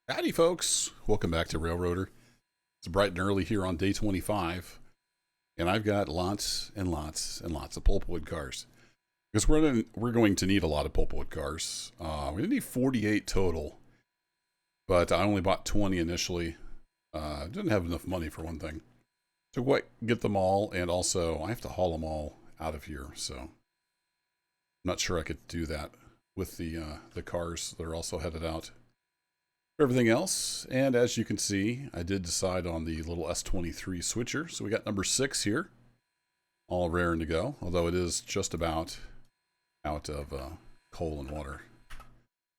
Howdy, folks. Welcome back to Railroader. It's bright and early here on day 25, and I've got lots and lots and lots of pulpwood cars. Because we're going to need a lot of pulpwood cars. We need 48 total, but I only bought 20 initially. Didn't have enough money for one thing to quite get them all, and also I have to haul them all out of here, so I'm not sure I could do that with the cars that are also headed out. Everything else, and as you can see, I did decide on the little S23 switcher, so we got number 6 here, all raring to go, although it is just about out of coal and water.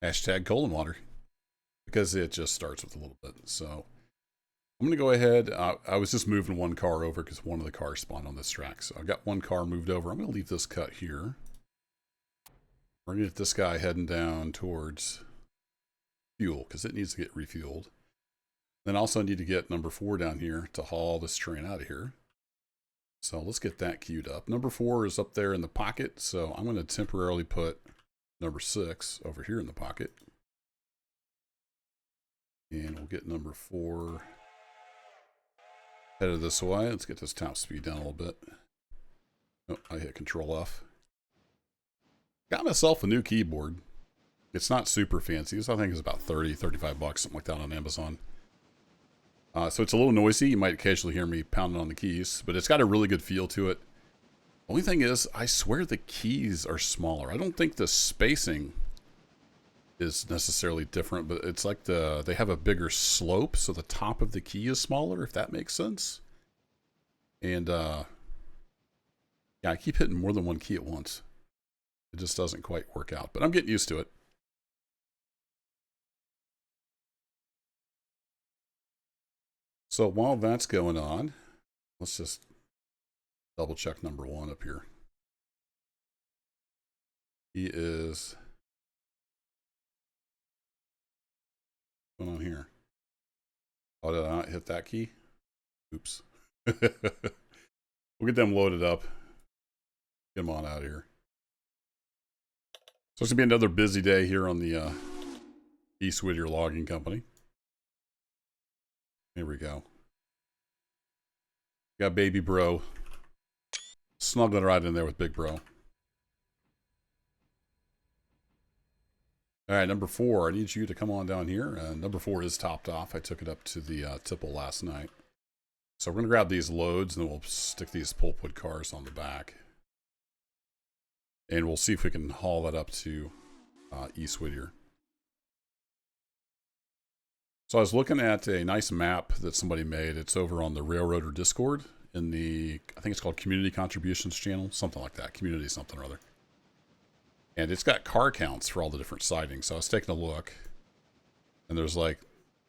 Hashtag coal and water, because it just starts with a little bit. So I'm going to go ahead. I was just moving one car over because one of the cars spawned on this track, so I got one car moved over. I'm going to leave this cut here. We're going to get this guy heading down towards fuel because it needs to get refueled. Then also need to get number 4 down here to haul this train out of here. So let's get that queued up. Number 4 is up there in the pocket, so I'm going to temporarily put number 6 over here in the pocket. And we'll get number 4 headed this way. Let's get this top speed down a little bit. Oh, I hit Control F. Got myself a new keyboard. It's not super fancy. So I think it's about 30, 35 bucks, something like that on Amazon. So it's a little noisy. You might occasionally hear me pounding on the keys, but it's got a really good feel to it. Only thing is, I swear the keys are smaller. I don't think the spacing is necessarily different, but it's like they have a bigger slope, so the top of the key is smaller, if that makes sense. And yeah, I keep hitting more than one key at once. It just doesn't quite work out, but I'm getting used to it. So while that's going on, let's just double check number 1 up here. He is... What's going on here? Oh, did I not hit that key? Oops. We'll get them loaded up. Get them on out of here. So it's going to be another busy day here on the East Whittier Logging Company. Here we go. Got baby bro snuggling right in there with big bro. All right, number 4. I need you to come on down here. Number 4 is topped off. I took it up to the tipple last night. So we're going to grab these loads and then we'll stick these pulpwood cars on the back. And we'll see if we can haul that up to East Whittier. So I was looking at a nice map that somebody made. It's over on the Railroader Discord in the, I think it's called Community Contributions channel, something like that, community something or other. And it's got car counts for all the different sidings. So I was taking a look, and there's like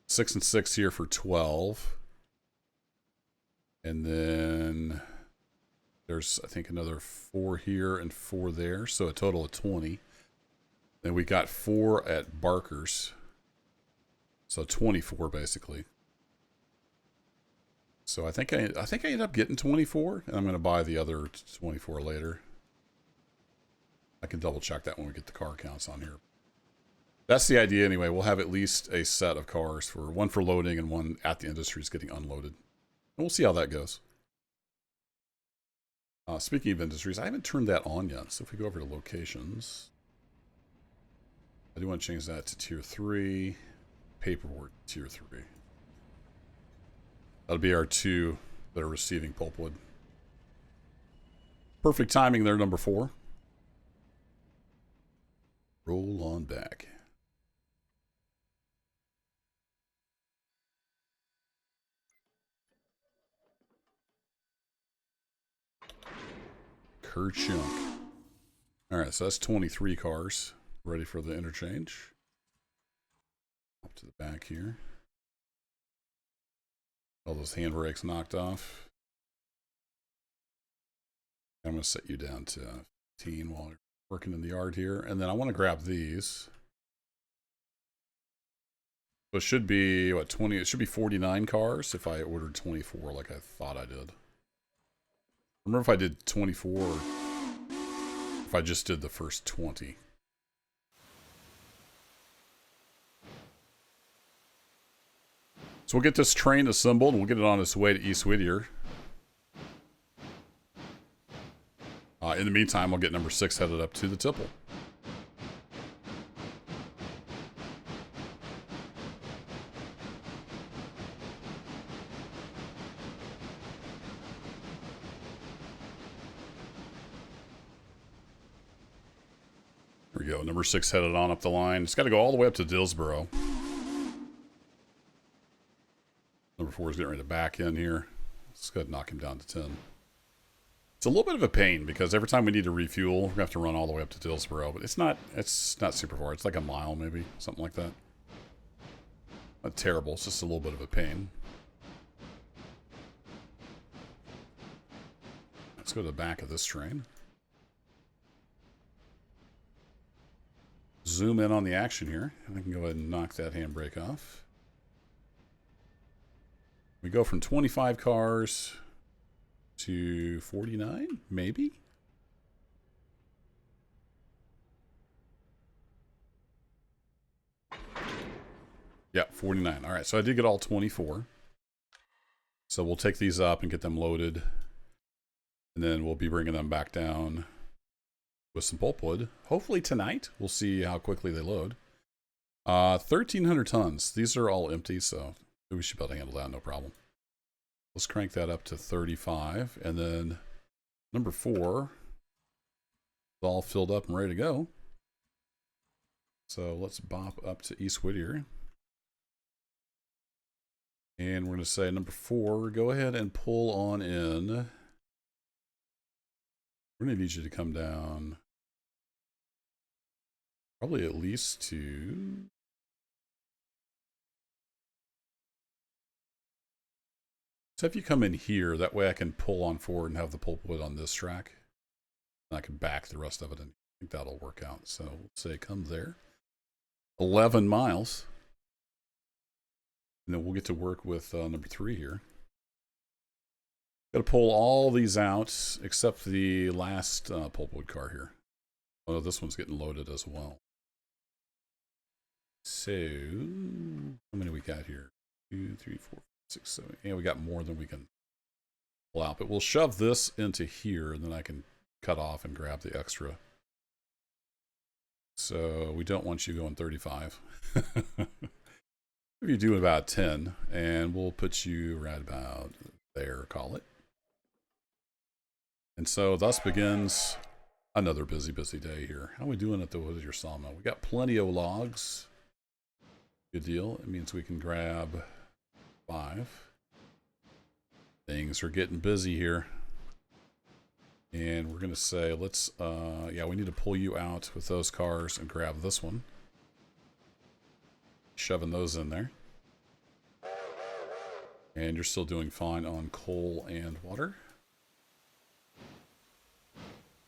6 and 6 here for 12. And then there's, I think, another 4 here and 4 there. So a total of 20. Then we got 4 at Barker's. So 24 basically. So I think I ended up getting 24, and I'm going to buy the other 24 later. I can double check that when we get the car counts on here. That's the idea anyway. We'll have at least a set of cars, for one for loading and one at the industries getting unloaded. And we'll see how that goes. Speaking of industries, I haven't turned that on yet. So if we go over to locations, I do want to change that to tier 3. Paperwork tier 3. That'll be our 2 that are receiving pulpwood. Perfect timing there, number 4. Roll on back. Kerchunk. Alright, so that's 23 cars ready for the interchange. Up to the back here. All those handbrakes knocked off. I'm going to set you down to 15 while you're working in the yard here. And then I want to grab these. So it should be, what, 20? It should be 49 cars if I ordered 24 like I thought I did. Remember if I did 24 or if I just did the first 20. So we'll get this train assembled and we'll get it on its way to East Whittier. In the meantime, I'll get number 6 headed up to the tipple. There we go. Number 6 headed on up the line. It's got to go all the way up to Dillsboro. Number 4 is getting ready to back in here. Let's go ahead and knock him down to 10. It's a little bit of a pain because every time we need to refuel, we're going to have to run all the way up to Dillsboro. But it's not super far. It's like a mile maybe, something like that. Not terrible. It's just a little bit of a pain. Let's go to the back of this train. Zoom in on the action here. And I can go ahead and knock that handbrake off. We go from 25 cars to 49, maybe? Yeah, 49. All right, so I did get all 24. So we'll take these up and get them loaded. And then we'll be bringing them back down with some pulpwood. Hopefully tonight. We'll see how quickly they load. 1,300 tons. These are all empty, so we should be able to handle that, no problem. Let's crank that up to 35. And then number 4 is all filled up and ready to go. So let's bop up to East Whittier. And we're going to say number 4, go ahead and pull on in. We're going to need you to come down probably at least to... So if you come in here, that way I can pull on forward and have the pulpwood on this track. And I can back the rest of it, and I think that'll work out. So let's say come there. 11 miles. And then we'll get to work with number 3 here. Got to pull all these out, except the last pulpwood car here. Oh, no, this one's getting loaded as well. So, how many we got here? 2, 3, 4, 6, 7. And we got more than we can pull out. But we'll shove this into here, and then I can cut off and grab the extra. So we don't want you going 35. If you do about 10, and we'll put you right about there, call it. And so thus begins another busy, busy day here. How are we doing at the Whittier Sawmill? We got plenty of logs. Good deal. It means we can grab 5. Things are getting busy here. And we're going to say, let's, yeah, we need to pull you out with those cars and grab this one. Shoving those in there. And you're still doing fine on coal and water.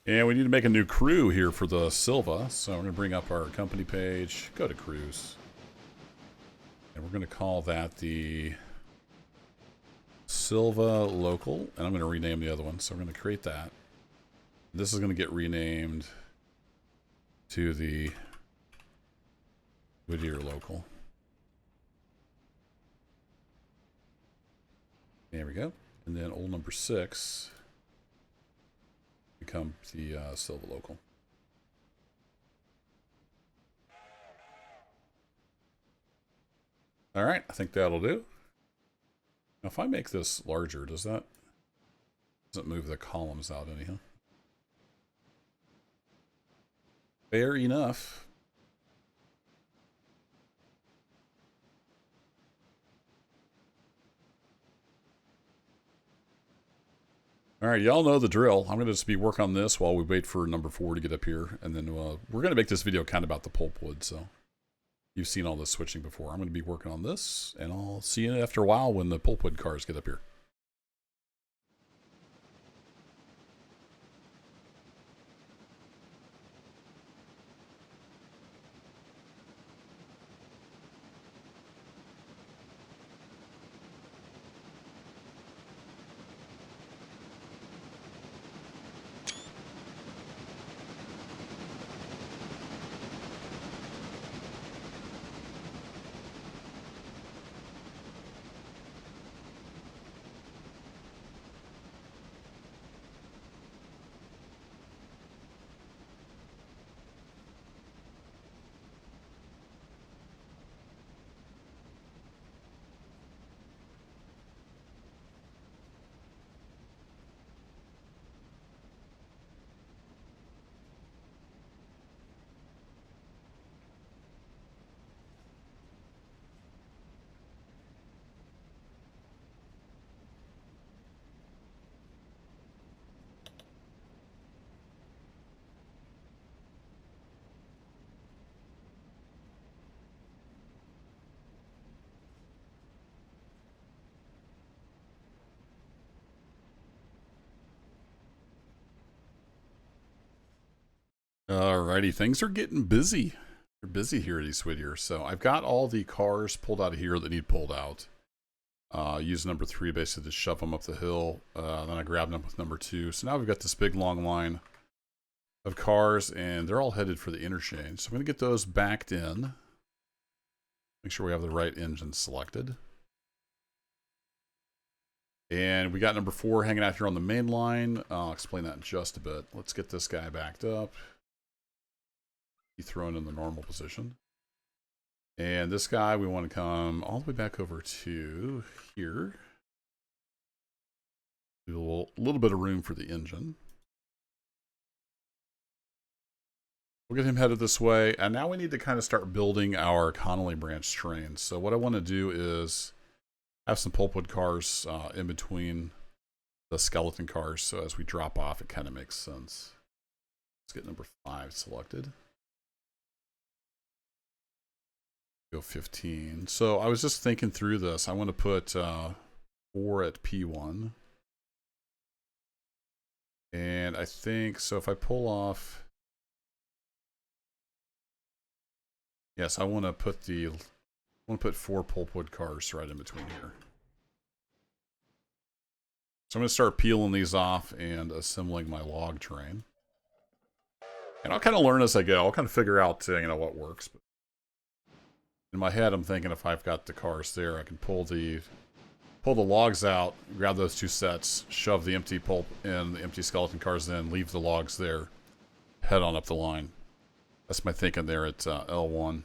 And we need to make a new crew here for the Silva. So we're going to bring up our company page. Go to crews. And we're going to call that the Silva Local. And I'm going to rename the other one. So we're going to create that. This is going to get renamed to the Whittier Local. There we go. And then old number 6 becomes the Silva Local. All right, I think that'll do. Now, if I make this larger, doesn't move the columns out anyhow? Fair enough. All right, y'all know the drill. I'm going to just be working on this while we wait for number 4 to get up here. And then we're going to make this video kind of about the pulpwood. So you've seen all this switching before. I'm going to be working on this, and I'll see you after a while when the pulpwood cars get up here. Alrighty, things are getting busy. They're busy here at East Whittier. So I've got all the cars pulled out of here that need pulled out. Use number 3 basically to shove them up the hill. Then I grabbed them with number 2. So now we've got this big long line of cars, and they're all headed for the interchange. So I'm going to get those backed in. Make sure we have the right engine selected. And we got number 4 hanging out here on the main line. I'll explain that in just a bit. Let's get this guy backed up. Be thrown in the normal position. And this guy, we want to come all the way back over to here. Do a little bit of room for the engine. We'll get him headed this way. And now we need to kind of start building our Connolly branch trains. So what I want to do is have some pulpwood cars in between the skeleton cars. So as we drop off, it kind of makes sense. Let's get number 5 selected. Go 15. So I was just thinking through this. I want to put 4 at P1. And I think, so if I pull off, yes, I want to put 4 pulpwood cars right in between here. So I'm going to start peeling these off and assembling my log train. And I'll kind of learn as I go. I'll kind of figure out, what works. But in my head, I'm thinking if I've got the cars there, I can pull the logs out, grab those 2 sets, shove the empty pulp in, the empty skeleton cars in, leave the logs there, head on up the line. That's my thinking there at L1.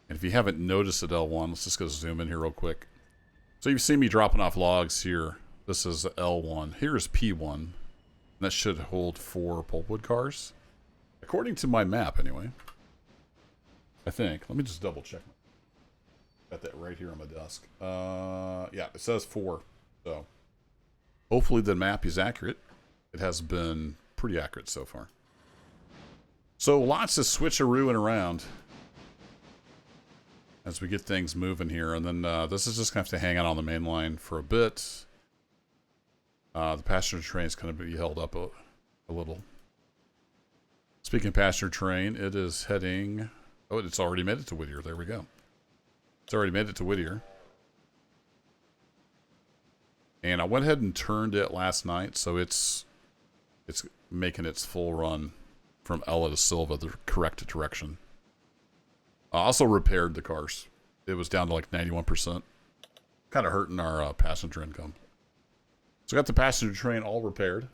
And if you haven't noticed at L1, let's just go zoom in here real quick. So you've seen me dropping off logs here. This is L1. Here's P1. And that should hold 4 pulpwood cars. According to my map, anyway. I think. Let me just double check. Got that right here on my desk. Yeah, it says 4. So hopefully the map is accurate. It has been pretty accurate so far. So lots of switcherooing around as we get things moving here. And then this is just going to have to hang out on the main line for a bit. The passenger train is going to be held up a little. Speaking of passenger train, it is heading... Oh, it's already made it to Whittier. There we go. It's already made it to Whittier. And I went ahead and turned it last night, so it's making its full run from Ella to Silva, the correct direction. I also repaired the cars. It was down to like 91%. Kind of hurting our passenger income. So I got the passenger train all repaired.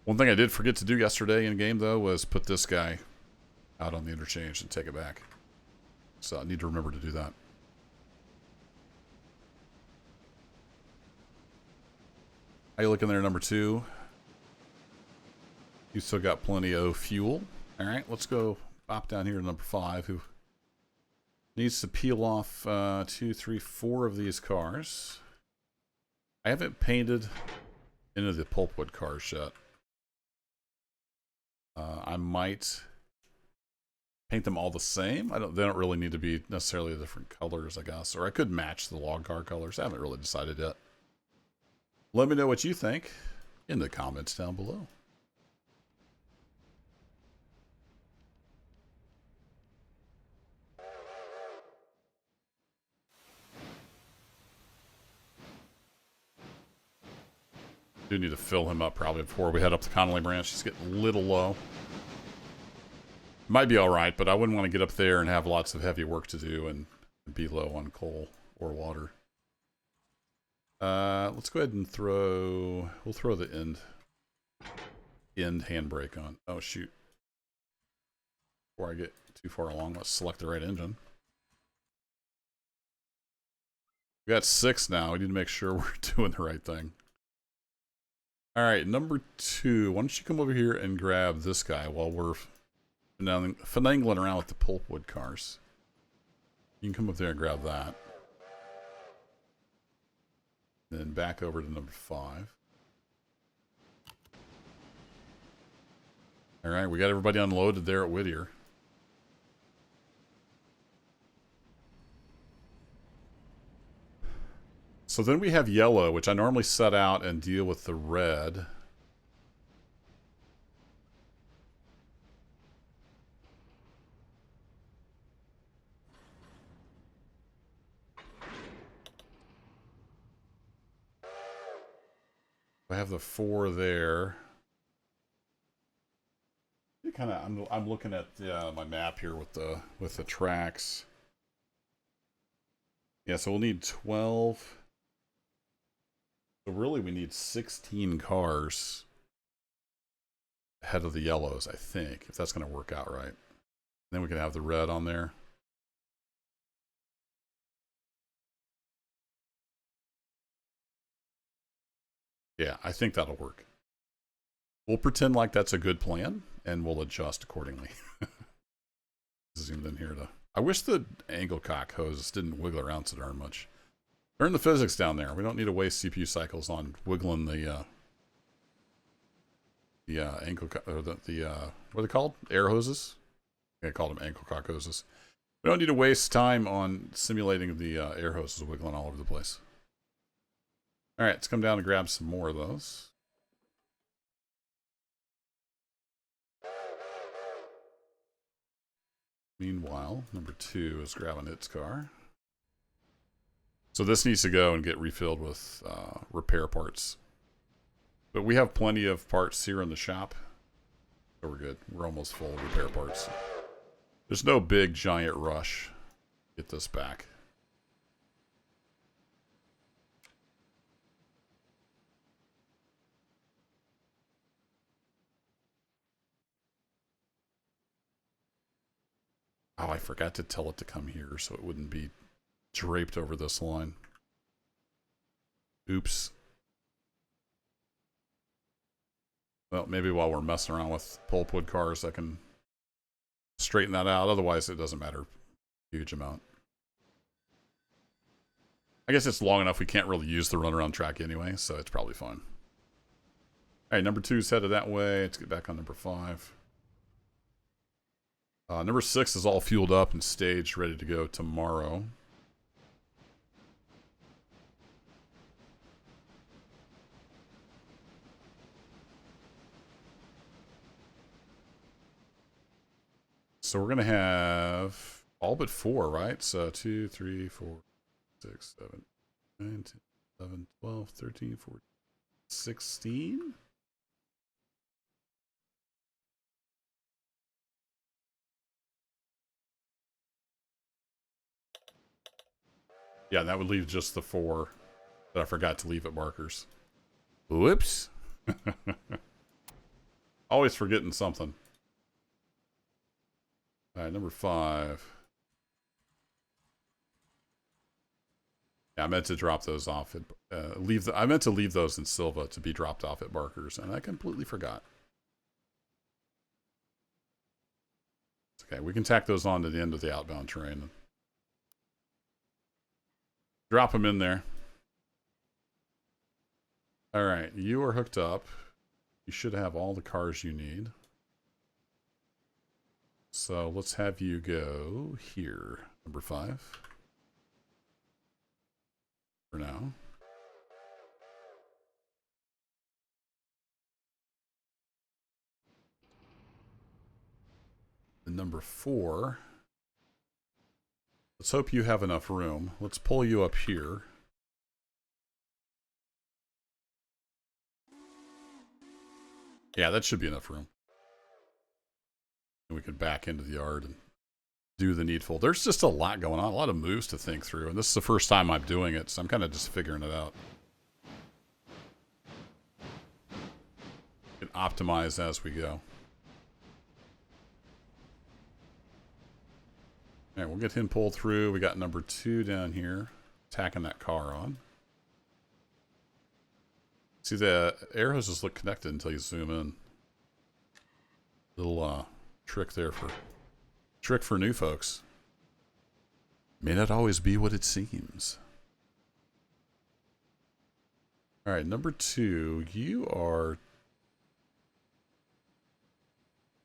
One thing I did forget to do yesterday in game, though, was put this guy out on the interchange and take it back. So I need to remember to do that. How you looking there, number 2? You still got plenty of fuel. All right, let's go pop down here to number 5, who needs to peel off 2, 3, 4 of these cars. I haven't painted any of the pulpwood cars yet. I might paint them all the same. They don't really need to be necessarily different colors, I guess. Or I could match the log car colors. I haven't really decided yet. Let me know what you think in the comments down below. Do need to fill him up probably before we head up the Connolly branch. He's getting a little low. Might be alright, but I wouldn't want to get up there and have lots of heavy work to do and be low on coal or water. Let's go ahead and we'll throw the end handbrake on. Oh shoot. Before I get too far along, let's select the right engine. We got 6 now. We need to make sure we're doing the right thing. Alright, number 2. Why don't you come over here and grab this guy while we're finagling around with the pulpwood cars. You can come up there and grab that. Then back over to number 5. Alright, we got everybody unloaded there at Whittier. So then we have yellow, which I normally set out and deal with the red. I have the 4 there. Kind of, I'm looking at my map here with the tracks. Yeah, so we'll need 12. So really, we need 16 cars ahead of the yellows, I think, if that's going to work out right. And then we can have the red on there. Yeah, I think that'll work. We'll pretend like that's a good plan, and we'll adjust accordingly. Zoomed in here to... I wish the angle cock hose didn't wiggle around so darn much. Turn the physics down there. We don't need to waste CPU cycles on wiggling the ankle or the what are they called? Air hoses. I called them ankle cock hoses. We don't need to waste time on simulating the air hoses wiggling all over the place. All right, let's come down and grab some more of those. Meanwhile, number 2 is grabbing its car. So this needs to go and get refilled with repair parts. But we have plenty of parts here in the shop. So we're good. We're almost full of repair parts. There's no big giant rush. Get this back. Oh, I forgot to tell it to come here so it wouldn't be draped over this line. Oops. Well, maybe while we're messing around with pulpwood cars, I can straighten that out. Otherwise, it doesn't matter a huge amount. I guess it's long enough we can't really use the runaround track anyway, so it's probably fine. All right, number 2 is headed that way. Let's get back on number 5. Number 6 is all fueled up and staged, ready to go tomorrow. So we're going to have all but 4, right? So 2, 3, 4, 6, 7, 9, 10, 11, 12, 13, 14, 16? Yeah, that would leave just the 4 that I forgot to leave at markers. Whoops. Always forgetting something. All right, number 5. Yeah, I meant to drop those off. I meant to leave those in Silva to be dropped off at markers, and I completely forgot. Okay, we can tack those on to the end of the outbound train. Drop them in there. All right, you are hooked up. You should have all the cars you need. So let's have you go here, number 5. For now. And number 4. Let's hope you have enough room. Let's pull you up here. Yeah, that should be enough room. And we can back into the yard and do the needful. There's just a lot going on, a lot of moves to think through. And this is the first time I'm doing it, so I'm kind of just figuring it out. We can optimize as we go. All right, we'll get him pulled through. We got number 2 down here, tacking that car on. See, the air hoses look connected until you zoom in. Little trick there for new folks. May not always be what it seems. All right, number 2, you are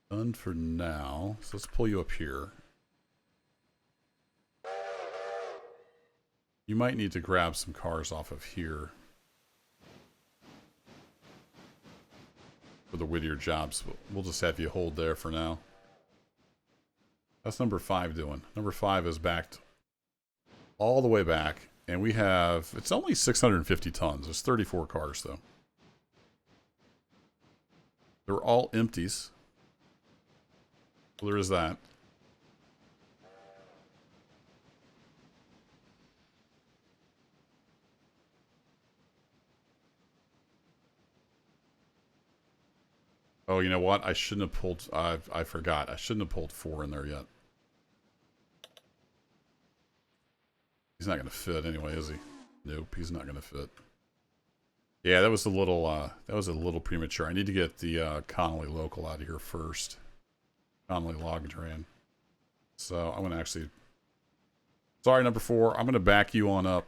done for now. So let's pull you up here. You might need to grab some cars off of here for the Whittier jobs. We'll just have you hold there for now. That's number 5 doing. Number 5 is backed all the way back, and we have, it's only 650 tons. There's 34 cars, though. They're all empties. So there is that. Oh, you know what? I shouldn't have pulled... I forgot. I shouldn't have pulled 4 in there yet. He's not going to fit anyway, is he? Nope, he's not going to fit. Yeah, that was a little premature. I need to get the Connolly local out of here first. Connolly log train. So I'm going to actually... Sorry, number 4. I'm going to back you on up.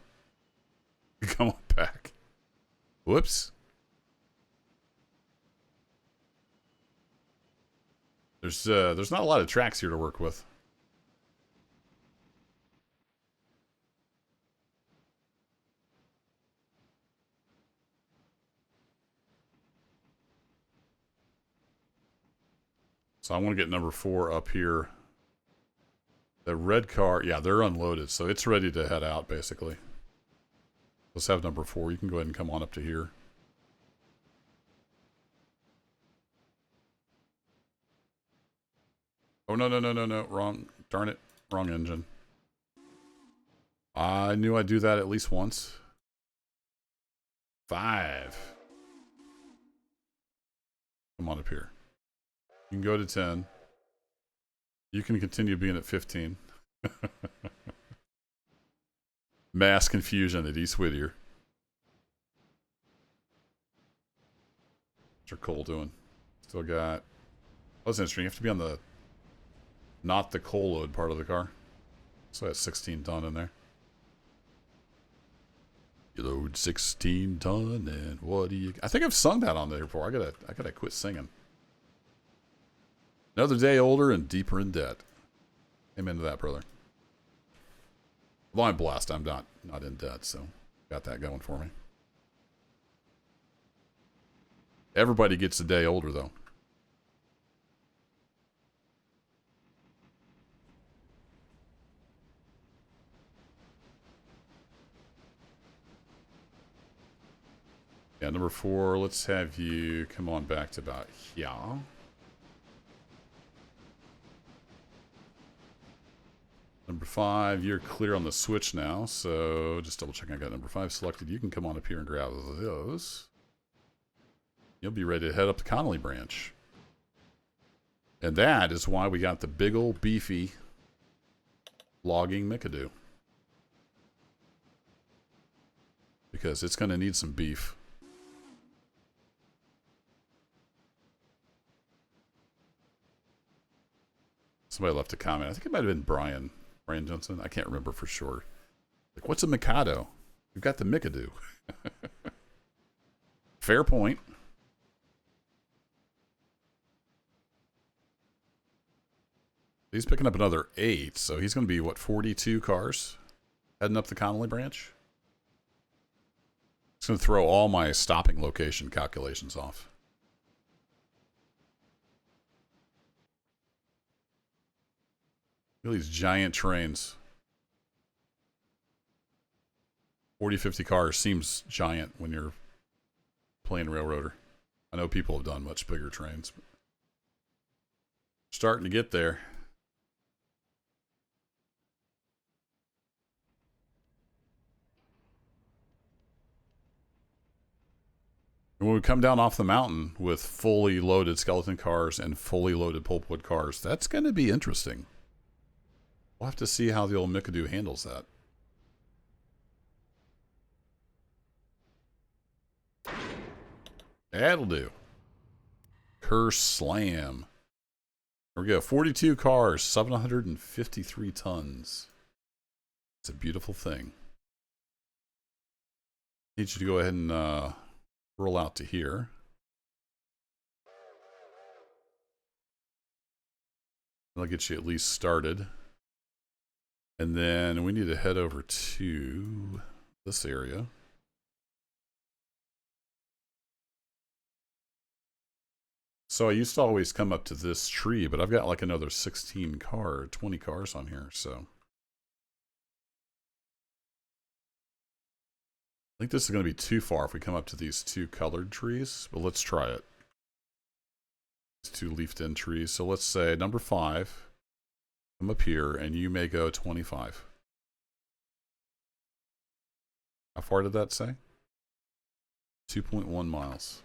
Come on back. Whoops. There's not a lot of tracks here to work with. So I want to get number 4 up here. The red car, yeah, they're unloaded, so it's ready to head out, basically. Let's have number 4. You can go ahead and come on up to here. Oh, no, no, no, no, no. Wrong. Darn it. Wrong engine. I knew I'd do that at least once. 5. Come on up here. You can go to 10. You can continue being at 15. Mass confusion at East Whittier. What's your coal doing? Still got... That's interesting. You have to be on the... Not the coal load part of the car. So that's 16 ton in there. You load 16 ton and what do you... I think I've sung that on there before. I gotta quit singing. Another day older and deeper in debt. Amen to that, brother. Well, I'm blessed. I'm not in debt, so got that going for me. Everybody gets a day older, though. Yeah, number 4, let's have you come on back to about here. Number 5, you're clear on the switch now, so just double checking I got number 5 selected. You can come on up here and grab those. You'll be ready to head up the Connolly branch. And that is why we got the big old beefy logging Mikado. Because it's going to need some beef. Somebody left a comment. I think it might have been Brian Johnson. I can't remember for sure. Like, what's a Mikado? We've got the Mikado. Fair point. He's picking up another 8, so he's going to be, what, 42 cars? Heading up the Connolly branch? It's going to throw all my stopping location calculations off. Look at these giant trains. 40, 50 cars seems giant when you're playing Railroader. I know people have done much bigger trains. But starting to get there. And when we come down off the mountain with fully loaded skeleton cars and fully loaded pulpwood cars, that's going to be interesting. We'll have to see how the old Mikado handles that. That'll do. Curse slam. There we go. 42 cars, 753 tons. It's a beautiful thing. Need you to go ahead and roll out to here. That'll get you at least started. And then we need to head over to this area. So I used to always come up to this tree, but I've got like another 20 cars on here, so. I think this is going to be too far if we come up to these 2 colored trees, but let's try it. These two leafed-in trees. So let's say number 5. Come up here, and you may go 25. How far did that say? 2.1 miles.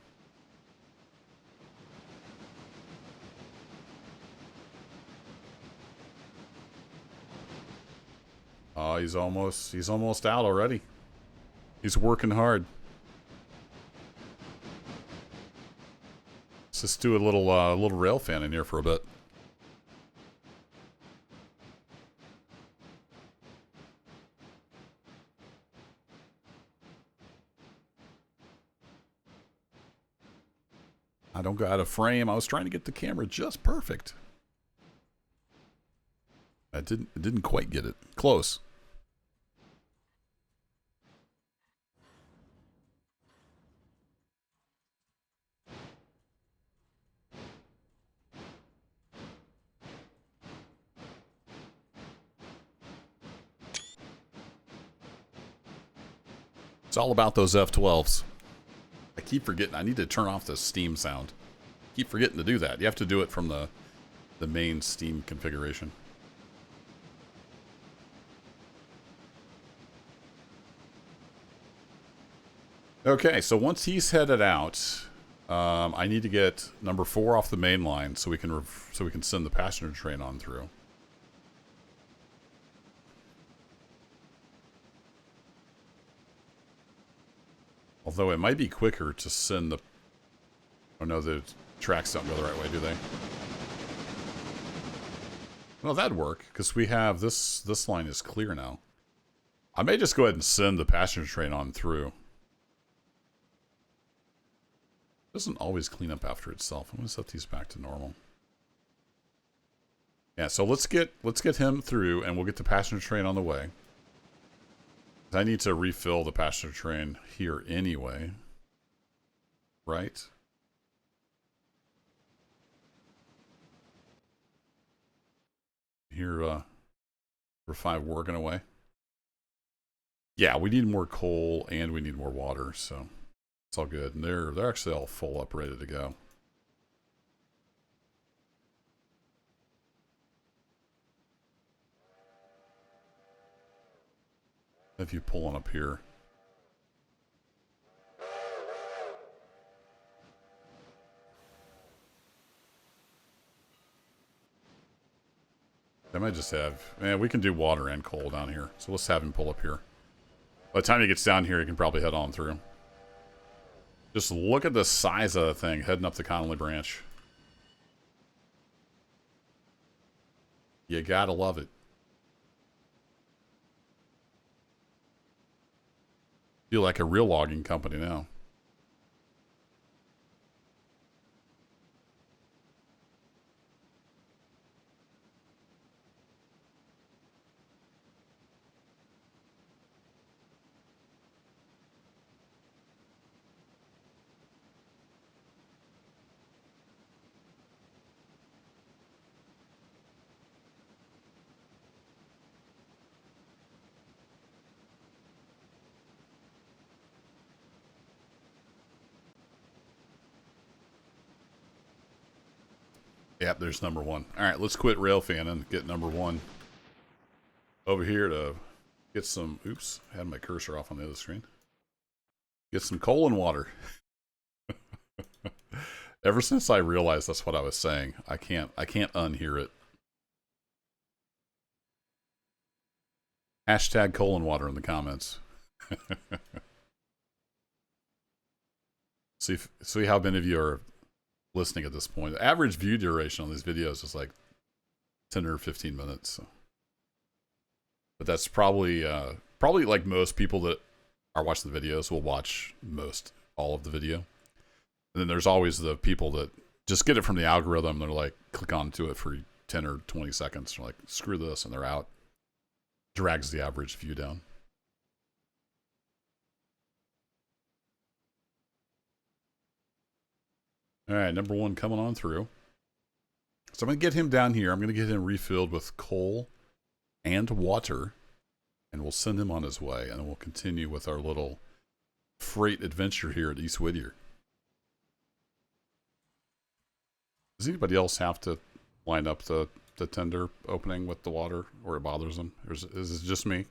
Oh, he's almost out already. He's working hard. Let's just do a little rail fan in here for a bit. I don't go out of frame. I was trying to get the camera just perfect. I didn't quite get it. Close. It's all about those F12s. I keep forgetting. I need to turn off the Steam sound. Keep forgetting to do that. You have to do it from the main Steam configuration. Okay, so once he's headed out, I need to get number 4 off the main line so we can send the passenger train on through. Although it might be quicker to send the... Oh no, the tracks don't go the right way, do they? Well, that'd work, because we have this line is clear now. I may just go ahead and send the passenger train on through. It doesn't always clean up after itself. I'm going to set these back to normal. Yeah, so let's get him through, and we'll get the passenger train on the way. I need to refill the passenger train here anyway. Right? Here, for 5 working away. Yeah, we need more coal and we need more water, so it's all good. And they're actually all full up, ready to go. If you pull on up here. I might just have... Man, we can do water and coal down here. So let's have him pull up here. By the time he gets down here, he can probably head on through. Just look at the size of the thing heading up the Connolly branch. You gotta love it. Feel like a real logging company now. Yep, there's number 1. All right, let's quit rail fanning and get number 1 over here to get some... Oops, I had my cursor off on the other screen. Get some coal and water. Ever since I realized that's what I was saying, I can't unhear it. Hashtag coal and water in the comments. See how many of you are listening at this point. The average view duration on these videos is like 10 or 15 minutes. So. But that's probably like most people that are watching the videos will watch all of the video. And then there's always the people that just get it from the algorithm. They're like, click onto it for 10 or 20 seconds. They're like, screw this, and they're out. Drags the average view down. All right, number 1 coming on through. So I'm going to get him down here. I'm going to get him refilled with coal and water. And we'll send him on his way. And then we'll continue with our little freight adventure here at East Whittier. Does anybody else have to line up the tender opening with the water, or it bothers them? Or is it just me?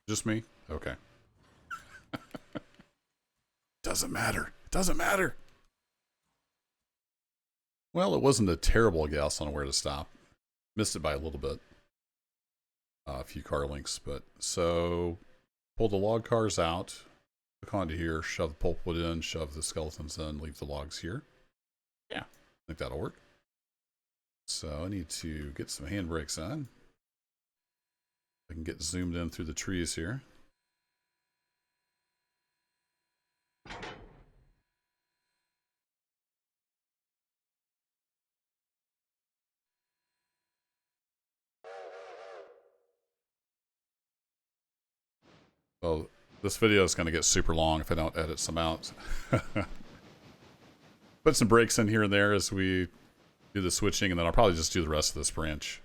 Just me? Okay. Doesn't matter. It doesn't matter. Well, it wasn't a terrible guess on where to stop. Missed it by a little bit. A few car links, but so pull the log cars out, click onto here, shove the pulpwood in, shove the skeletons in, leave the logs here. Yeah, I think that'll work. So I need to get some handbrakes on. I can get zoomed in through the trees here. Well, this video is going to get super long if I don't edit some out. Put some breaks in here and there as we do the switching, and then I'll probably just do the rest of this branch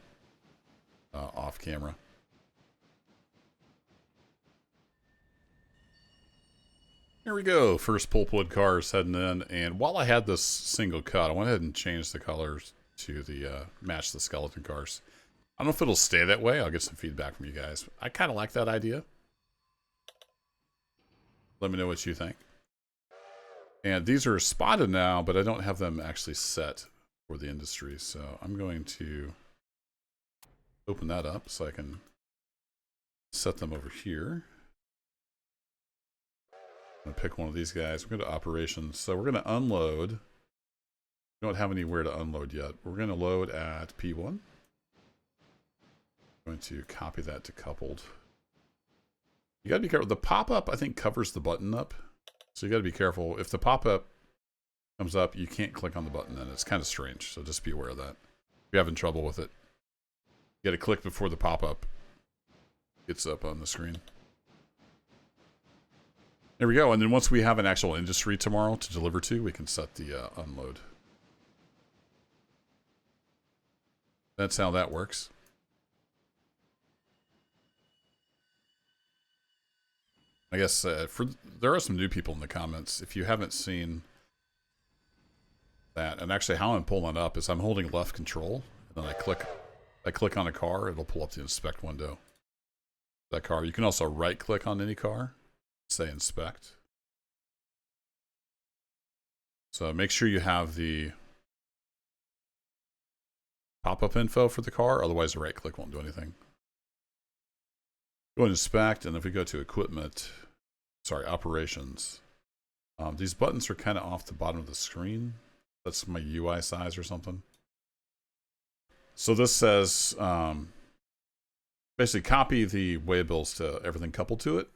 off camera. Here we go. First pulpwood cars heading in, and while I had this single cut, I went ahead and changed the colors to the match the skeleton cars. I don't know if it'll stay that way. I'll get some feedback from you guys. I kind of like that idea. Let me know what you think. And these are spotted now, but I don't have them actually set for the industry. So I'm going to open that up so I can set them over here. I'm going to pick one of these guys. We're going to operations. So we're going to unload. We don't have anywhere to unload yet. We're going to load at P1. I'm going to copy that to coupled. You got to be careful. The pop-up, I think, covers the button up. So you got to be careful. If the pop-up comes up, you can't click on the button then. It's kind of strange. So just be aware of that. If you're having trouble with it, you got to click before the pop-up gets up on the screen. There we go. And then once we have an actual industry tomorrow to deliver to, we can set the unload. That's how that works. I guess there are some new people in the comments. If you haven't seen that, and actually how I'm pulling it up is I'm holding left control, and then I click on a car, it'll pull up the inspect window. That car. You can also right click on any car, say inspect. So make sure you have the pop-up info for the car, otherwise the right click won't do anything. Go and inspect, and if we go to equipment, sorry, operations, these buttons are kind of off the bottom of the screen. That's my UI size or something. So this says, basically copy the waybills to everything coupled to it,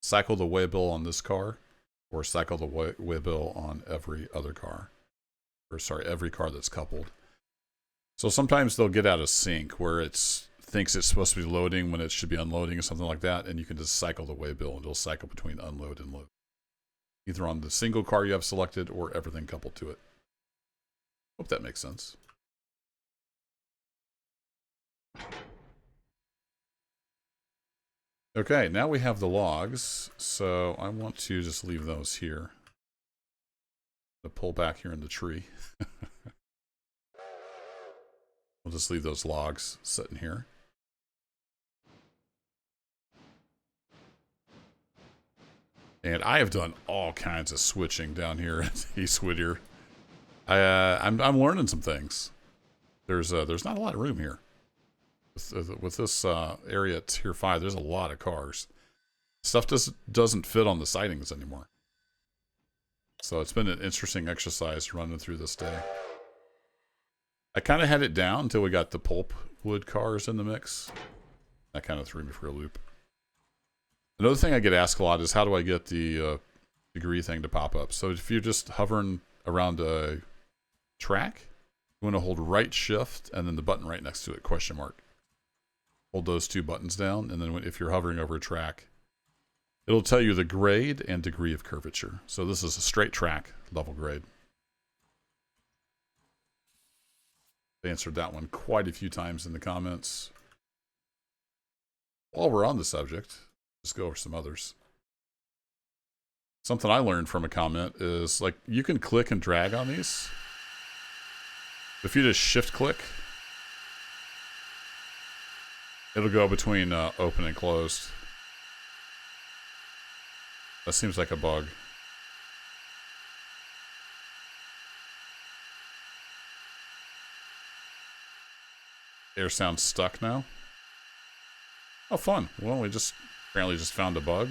cycle the waybill on this car, or cycle the waybill on every other car, or sorry, every car that's coupled. So sometimes they'll get out of sync where it's thinks it's supposed to be loading when it should be unloading or something like that, and you can just cycle the waybill, and it'll cycle between unload and load, either on the single car you have selected or everything coupled to it. Hope that makes sense. Okay, now we have the logs, so I want to just leave those here. To pull back here in the tree. We'll just leave those logs sitting here. And I have done all kinds of switching down here at East Whittier. I'm learning some things. There's not a lot of room here. With this area at Tier 5, there's a lot of cars. Stuff doesn't fit on the sidings anymore. So it's been an interesting exercise running through this day. I kind of had it down until we got the pulpwood cars in the mix. That kind of threw me for a loop. Another thing I get asked a lot is how do I get the degree thing to pop up? So if you're just hovering around a track, you want to hold right shift and then the button right next to it, question mark. Hold those two buttons down, and then if you're hovering over a track, it'll tell you the grade and degree of curvature. So this is a straight track level grade. I answered that one quite a few times in the comments. While we're on the subject, let's go over some others. Something I learned from a comment is, like, you can click and drag on these. If you just shift click, it'll go between open and closed. That seems like a bug. Air sounds stuck now. Oh, fun. Well, we just apparently just found a bug.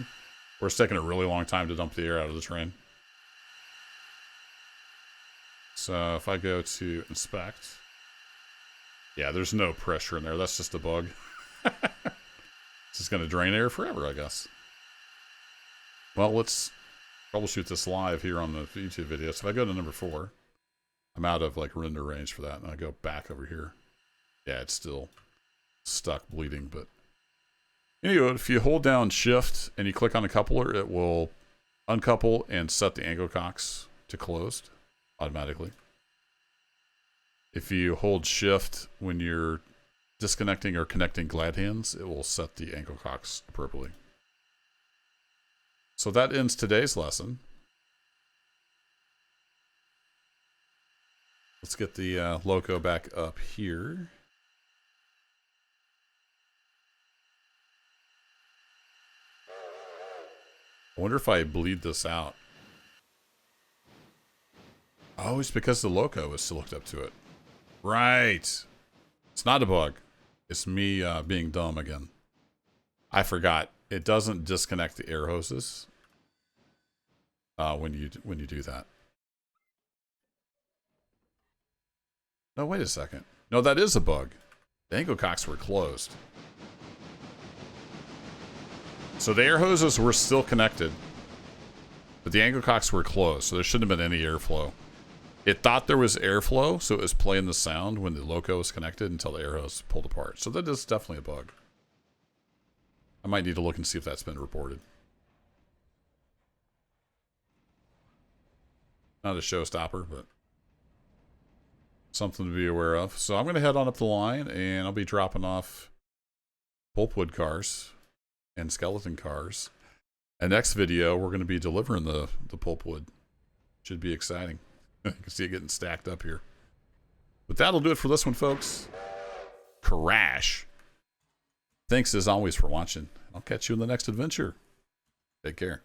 Or it's taking a really long time to dump the air out of the train. So if I go to inspect, yeah, there's no pressure in there. That's just a bug. It's just going to drain air forever, I guess. Well, let's troubleshoot this live here on the YouTube video. So if I go to number 4, I'm out of like render range for that, and I go back over here. Yeah, it's still stuck bleeding, but anyway, if you hold down shift and you click on the coupler, it will uncouple and set the angle cocks to closed automatically. If you hold shift when you're disconnecting or connecting glad hands, it will set the angle cocks appropriately. So that ends today's lesson. Let's get the loco back up here. I wonder if I bleed this out. Oh, it's because the loco is still hooked up to it. Right. It's not a bug. It's me being dumb again. I forgot. It doesn't disconnect the air hoses when you do that. No, wait a second. No, that is a bug. The angle cocks were closed. So the air hoses were still connected, but the angle cocks were closed, so there shouldn't have been any airflow. It thought there was airflow, so it was playing the sound when the loco was connected until the air hose pulled apart. So that is definitely a bug. I might need to look and see if that's been reported. Not a showstopper, but something to be aware of. So I'm going to head on up the line, and I'll be dropping off pulpwood cars and skeleton cars. And next video, we're going to be delivering the pulpwood. Should be exciting. You can see it getting stacked up here. But that'll do it for this one, folks. Crash. Thanks as always for watching. I'll catch you in the next adventure. Take care.